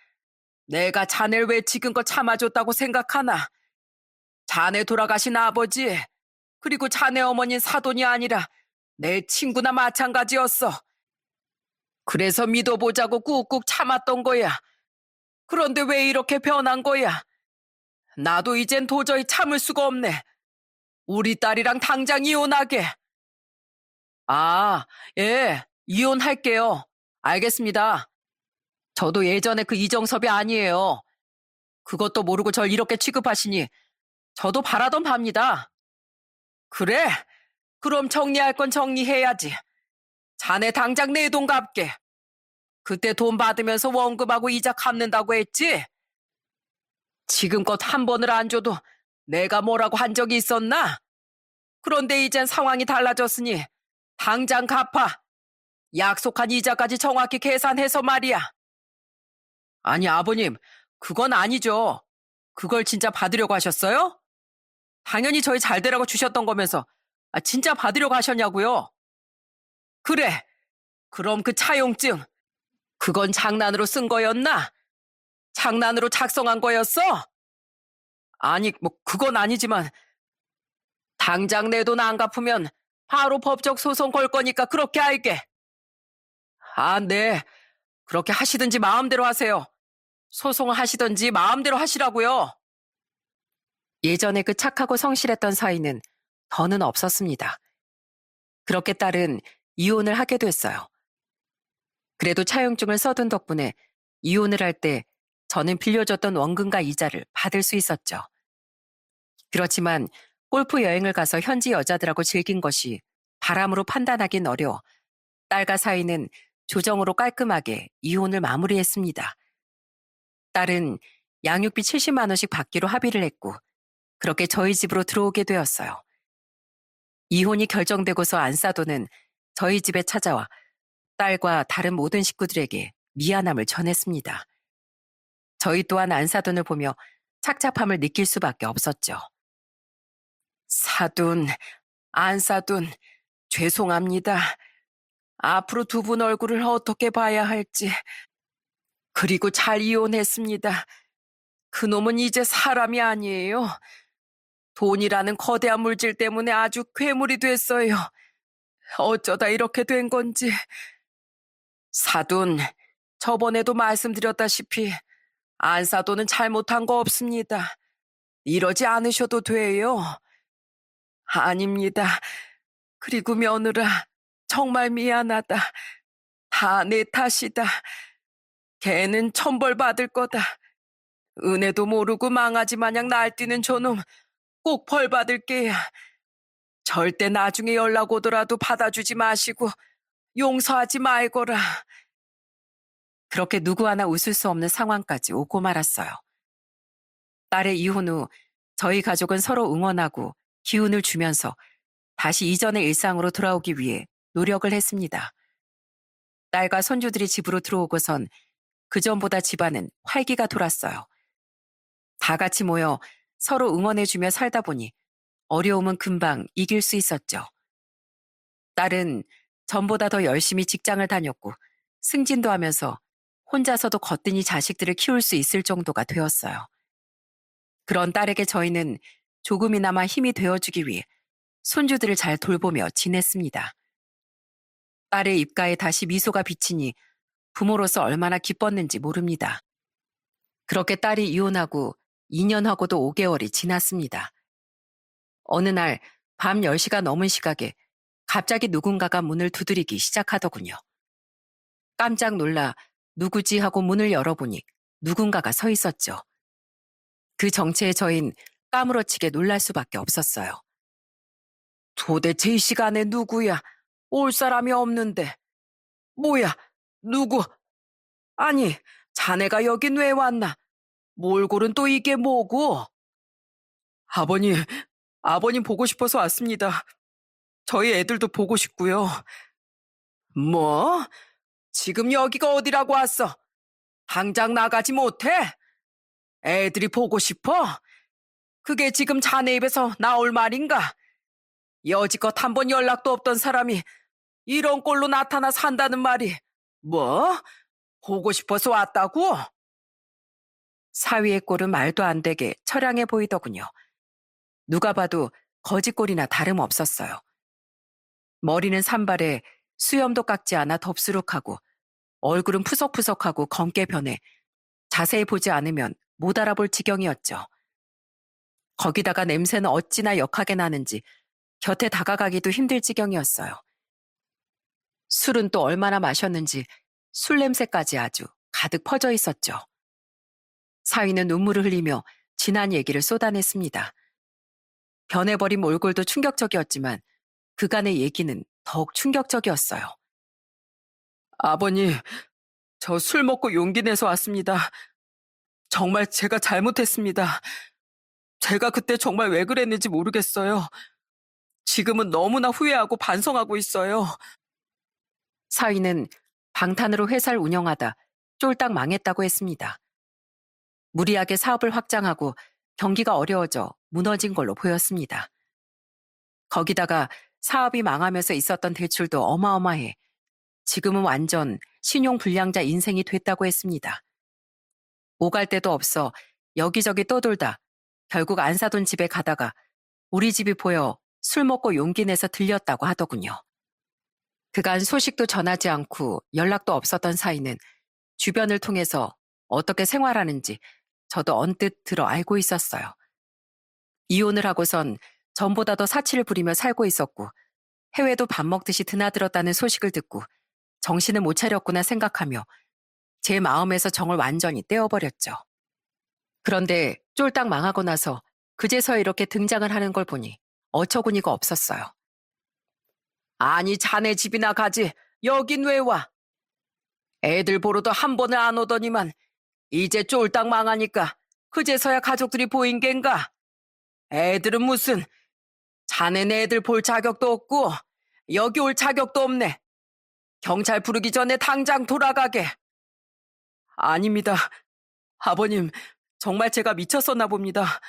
내가 자네를 왜 지금껏 참아줬다고 생각하나? 자네 돌아가신 아버지, 그리고 자네 어머니는 사돈이 아니라 내 친구나 마찬가지였어. 그래서 믿어보자고 꾹꾹 참았던 거야. 그런데 왜 이렇게 변한 거야? 나도 이젠 도저히 참을 수가 없네. 우리 딸이랑 당장 이혼하게. 아, 예, 이혼할게요. 알겠습니다. 저도 예전에 그 이정섭이 아니에요. 그것도 모르고 절 이렇게 취급하시니 저도 바라던 바입니다. 그래? 그럼 정리할 건 정리해야지. 자네 당장 내 돈 갚게. 그때 돈 받으면서 원금하고 이자 갚는다고 했지? 지금껏 한 번을 안 줘도 내가 뭐라고 한 적이 있었나? 그런데 이젠 상황이 달라졌으니 당장 갚아. 약속한 이자까지 정확히 계산해서 말이야. 아니, 아버님, 그건 아니죠. 그걸 진짜 받으려고 하셨어요? 당연히 저희 잘 되라고 주셨던 거면서 진짜 받으려고 하셨냐고요? 그래. 그럼 그 차용증, 그건 장난으로 쓴 거였나? 장난으로 작성한 거였어? 아니, 뭐, 그건 아니지만, 당장 내 돈 안 갚으면 바로 법적 소송 걸 거니까 그렇게 알게. 네. 그렇게 하시든지 마음대로 하세요. 소송을 하시든지 마음대로 하시라고요. 예전에 그 착하고 성실했던 사이는 더는 없었습니다. 그렇게 딸은 이혼을 하게 됐어요. 그래도 차용증을 써둔 덕분에 이혼을 할 때 저는 빌려줬던 원금과 이자를 받을 수 있었죠. 그렇지만 골프 여행을 가서 현지 여자들하고 즐긴 것이 바람으로 판단하긴 어려워 딸과 사이는 조정으로 깔끔하게 이혼을 마무리했습니다. 딸은 양육비 70만 원씩 받기로 합의를 했고 그렇게 저희 집으로 들어오게 되었어요. 이혼이 결정되고서 안사도는 저희 집에 찾아와 딸과 다른 모든 식구들에게 미안함을 전했습니다. 저희 또한 안사돈을 보며 착잡함을 느낄 수밖에 없었죠. 사돈, 안사돈, 죄송합니다. 앞으로 두 분 얼굴을 어떻게 봐야 할지. 그리고 잘 이혼했습니다. 그놈은 이제 사람이 아니에요. 돈이라는 거대한 물질 때문에 아주 괴물이 됐어요. 어쩌다 이렇게 된 건지. 사돈, 저번에도 말씀드렸다시피 안사돈은 잘못한 거 없습니다. 이러지 않으셔도 돼요. 아닙니다. 그리고 며느라, 정말 미안하다. 다 내 탓이다. 걔는 천벌 받을 거다. 은혜도 모르고 망아지 마냥 날뛰는 저놈 꼭 벌 받을 게야. 절대 나중에 연락 오더라도 받아주지 마시고 용서하지 말거라. 그렇게 누구 하나 웃을 수 없는 상황까지 오고 말았어요. 딸의 이혼 후 저희 가족은 서로 응원하고 기운을 주면서 다시 이전의 일상으로 돌아오기 위해 노력을 했습니다. 딸과 손주들이 집으로 들어오고선 그전보다 집안은 활기가 돌았어요. 다 같이 모여 서로 응원해주며 살다 보니 어려움은 금방 이길 수 있었죠. 딸은 전보다 더 열심히 직장을 다녔고 승진도 하면서 혼자서도 거뜬히 자식들을 키울 수 있을 정도가 되었어요. 그런 딸에게 저희는 조금이나마 힘이 되어주기 위해 손주들을 잘 돌보며 지냈습니다. 딸의 입가에 다시 미소가 비치니 부모로서 얼마나 기뻤는지 모릅니다. 그렇게 딸이 이혼하고 2년하고도 5개월이 지났습니다. 어느 날 밤 10시가 넘은 시각에 갑자기 누군가가 문을 두드리기 시작하더군요. 깜짝 놀라 누구지 하고 문을 열어보니 누군가가 서 있었죠. 그 정체에 저흰 까무러치게 놀랄 수밖에 없었어요. 도대체 이 시간에 누구야? 올 사람이 없는데. 뭐야? 누구? 아니, 자네가 여긴 왜 왔나? 몰골은 또 이게 뭐고? 아버님 보고 싶어서 왔습니다. 저희 애들도 보고 싶고요. 뭐? 지금 여기가 어디라고 왔어? 당장 나가지 못해? 애들이 보고 싶어? 그게 지금 자네 입에서 나올 말인가? 여지껏 한 번 연락도 없던 사람이 이런 꼴로 나타나 산다는 말이 뭐? 보고 싶어서 왔다고? 사위의 꼴은 말도 안 되게 처량해 보이더군요. 누가 봐도 거지꼴이나 다름없었어요. 머리는 산발에 수염도 깎지 않아 덥수룩하고 얼굴은 푸석푸석하고 검게 변해 자세히 보지 않으면 못 알아볼 지경이었죠. 거기다가 냄새는 어찌나 역하게 나는지 곁에 다가가기도 힘들 지경이었어요. 술은 또 얼마나 마셨는지 술 냄새까지 아주 가득 퍼져 있었죠. 사위는 눈물을 흘리며 지난 얘기를 쏟아냈습니다. 변해버린 몰골도 충격적이었지만 그간의 얘기는 더욱 충격적이었어요. 아버님, 저 술 먹고 용기 내서 왔습니다. 정말 제가 잘못했습니다. 제가 그때 정말 왜 그랬는지 모르겠어요. 지금은 너무나 후회하고 반성하고 있어요. 사위는 방탄으로 회사를 운영하다 쫄딱 망했다고 했습니다. 무리하게 사업을 확장하고 경기가 어려워져 무너진 걸로 보였습니다. 거기다가 사업이 망하면서 있었던 대출도 어마어마해 지금은 완전 신용불량자 인생이 됐다고 했습니다. 오갈 데도 없어 여기저기 떠돌다 결국 안 사돈 집에 가다가 우리 집이 보여 술 먹고 용기 내서 들렸다고 하더군요. 그간 소식도 전하지 않고 연락도 없었던 사이는 주변을 통해서 어떻게 생활하는지 저도 언뜻 들어 알고 있었어요. 이혼을 하고선 전보다 더 사치를 부리며 살고 있었고 해외도 밥 먹듯이 드나들었다는 소식을 듣고 정신을 못 차렸구나 생각하며 제 마음에서 정을 완전히 떼어버렸죠. 그런데 쫄딱 망하고 나서 그제서야 이렇게 등장을 하는 걸 보니 어처구니가 없었어요. 아니 자네 집이나 가지 여긴 왜 와? 애들 보러도 한 번을 안 오더니만 이제 쫄딱 망하니까 그제서야 가족들이 보인 겐가? 애들은 무슨 자네네 애들 볼 자격도 없고 여기 올 자격도 없네. 경찰 부르기 전에 당장 돌아가게. 아닙니다. 아버님, 정말 제가 미쳤었나 봅니다.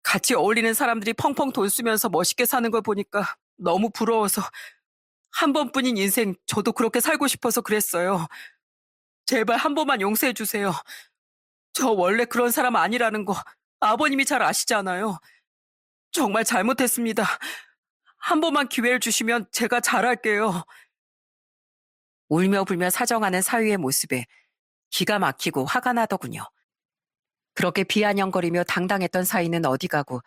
같이 어울리는 사람들이 펑펑 돈 쓰면서 멋있게 사는 걸 보니까 너무 부러워서 한 번뿐인 인생 저도 그렇게 살고 싶어서 그랬어요. 제발 한 번만 용서해 주세요. 저 원래 그런 사람 아니라는 거 아버님이 잘 아시잖아요. 정말 잘못했습니다. 한 번만 기회를 주시면 제가 잘할게요. 울며 불며 사정하는 사위의 모습에 기가 막히고 화가 나더군요. 그렇게 비아냥거리며 당당했던 사위는 어디 가고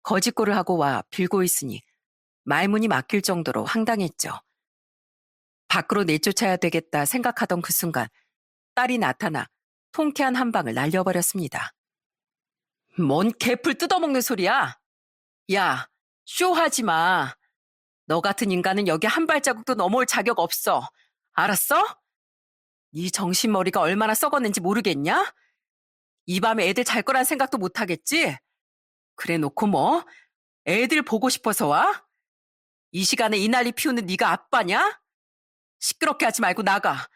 거짓골을 하고 와 빌고 있으니 말문이 막힐 정도로 황당했죠. 밖으로 내쫓아야 되겠다 생각하던 그 순간 딸이 나타나 통쾌한 한 방을 날려버렸습니다. 뭔 개풀 뜯어먹는 소리야? 야, 쇼하지 마. 너 같은 인간은 여기 한 발자국도 넘어올 자격 없어. 알았어? 네 정신머리가 얼마나 썩었는지 모르겠냐? 이 밤에 애들 잘 거란 생각도 못하겠지? 그래 놓고 뭐? 애들 보고 싶어서 와? 이 시간에 이 난리 피우는 네가 아빠냐? 시끄럽게 하지 말고 나가.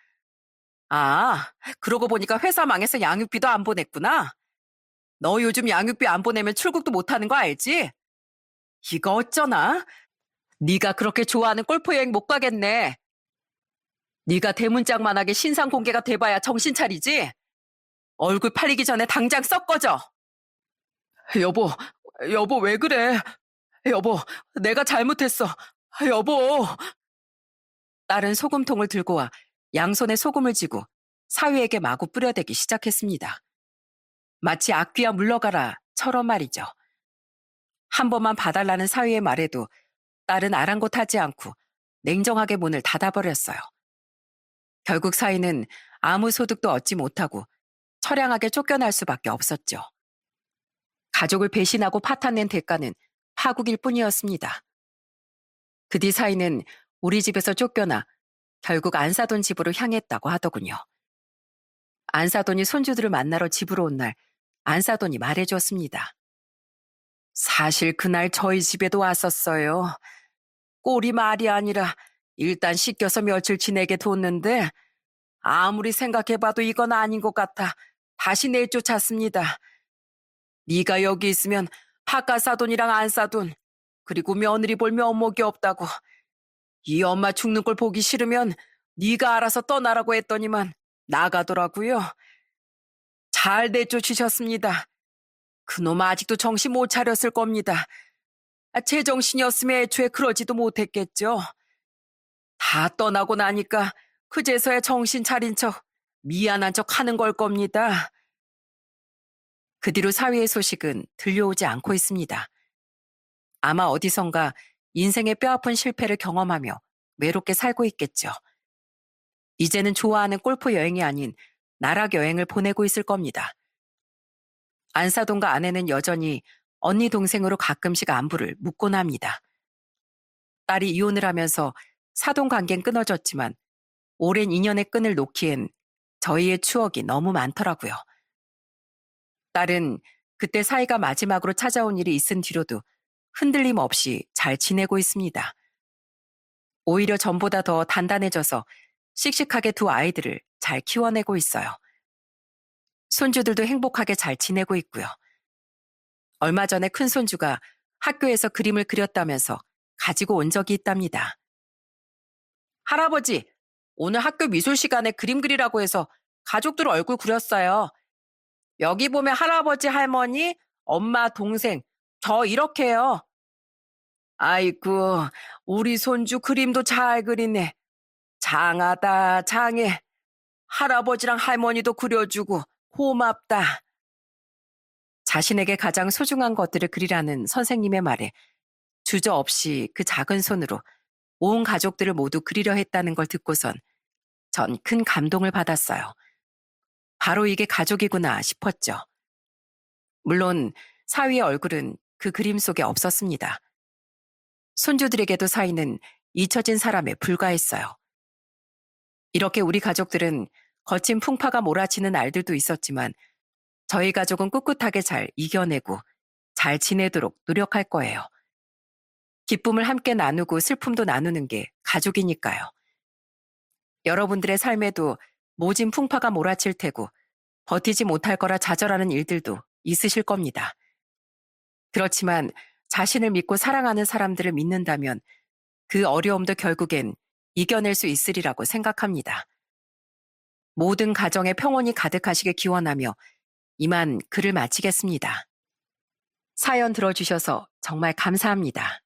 아, 그러고 보니까 회사 망해서 양육비도 안 보냈구나. 너 요즘 양육비 안 보내면 출국도 못하는 거 알지? 이거 어쩌나? 네가 그렇게 좋아하는 골프 여행 못 가겠네. 네가 대문짝만하게 신상 공개가 돼봐야 정신 차리지? 얼굴 팔리기 전에 당장 썩 꺼져. 여보 왜 그래? 여보, 내가 잘못했어. 여보. 딸은 소금통을 들고 와 양손에 소금을 쥐고 사위에게 마구 뿌려대기 시작했습니다. 마치 악귀야 물러가라처럼 말이죠. 한 번만 봐달라는 사위의 말에도 딸은 아랑곳하지 않고 냉정하게 문을 닫아버렸어요. 결국 사위는 아무 소득도 얻지 못하고 처량하게 쫓겨날 수밖에 없었죠. 가족을 배신하고 파탄낸 대가는 파국일 뿐이었습니다. 그 뒤 사위는 우리 집에서 쫓겨나 결국 안사돈 집으로 향했다고 하더군요. 안사돈이 손주들을 만나러 집으로 온 날 안사돈이 말해줬습니다. 사실 그날 저희 집에도 왔었어요. 꼴이 말이 아니라 일단 씻겨서 며칠 지내게 뒀는데 아무리 생각해봐도 이건 아닌 것 같아 다시 내쫓았습니다. 네가 여기 있으면 바깥 사돈이랑 안사돈 그리고 며느리 볼 면목이 없다고 이 엄마 죽는 걸 보기 싫으면 네가 알아서 떠나라고 했더니만 나가더라고요. 잘 내쫓으셨습니다. 그놈 아직도 정신 못 차렸을 겁니다. 제정신이었으면 애초에 그러지도 못했겠죠. 다 떠나고 나니까 그제서야 정신 차린 척 미안한 척 하는 걸 겁니다. 그 뒤로 사위의 소식은 들려오지 않고 있습니다. 아마 어디선가 인생의 뼈아픈 실패를 경험하며 외롭게 살고 있겠죠. 이제는 좋아하는 골프 여행이 아닌 나락 여행을 보내고 있을 겁니다. 안사돈과 아내는 여전히 언니 동생으로 가끔씩 안부를 묻곤 합니다. 딸이 이혼을 하면서 사돈 관계는 끊어졌지만 오랜 인연의 끈을 놓기엔 저희의 추억이 너무 많더라고요. 딸은 그때 사이가 마지막으로 찾아온 일이 있은 뒤로도 흔들림 없이 잘 지내고 있습니다. 오히려 전보다 더 단단해져서 씩씩하게 두 아이들을 잘 키워내고 있어요. 손주들도 행복하게 잘 지내고 있고요. 얼마 전에 큰손주가 학교에서 그림을 그렸다면서 가지고 온 적이 있답니다. 할아버지, 오늘 학교 미술 시간에 그림 그리라고 해서 가족들 얼굴 그렸어요. 여기 보면 할아버지, 할머니, 엄마, 동생, 저 이렇게요. 아이고, 우리 손주 그림도 잘 그리네. 장하다, 장해. 할아버지랑 할머니도 그려주고 고맙다. 자신에게 가장 소중한 것들을 그리라는 선생님의 말에 주저없이 그 작은 손으로 온 가족들을 모두 그리려 했다는 걸 듣고선 전 큰 감동을 받았어요. 바로 이게 가족이구나 싶었죠. 물론 사위의 얼굴은 그 그림 속에 없었습니다. 손주들에게도 사위는 잊혀진 사람에 불과했어요. 이렇게 우리 가족들은 거친 풍파가 몰아치는 날들도 있었지만 저희 가족은 꿋꿋하게 잘 이겨내고 잘 지내도록 노력할 거예요. 기쁨을 함께 나누고 슬픔도 나누는 게 가족이니까요. 여러분들의 삶에도 모진 풍파가 몰아칠 테고 버티지 못할 거라 좌절하는 일들도 있으실 겁니다. 그렇지만 자신을 믿고 사랑하는 사람들을 믿는다면 그 어려움도 결국엔 이겨낼 수 있으리라고 생각합니다. 모든 가정에 평온이 가득하시길 기원하며 이만 글을 마치겠습니다. 사연 들어주셔서 정말 감사합니다.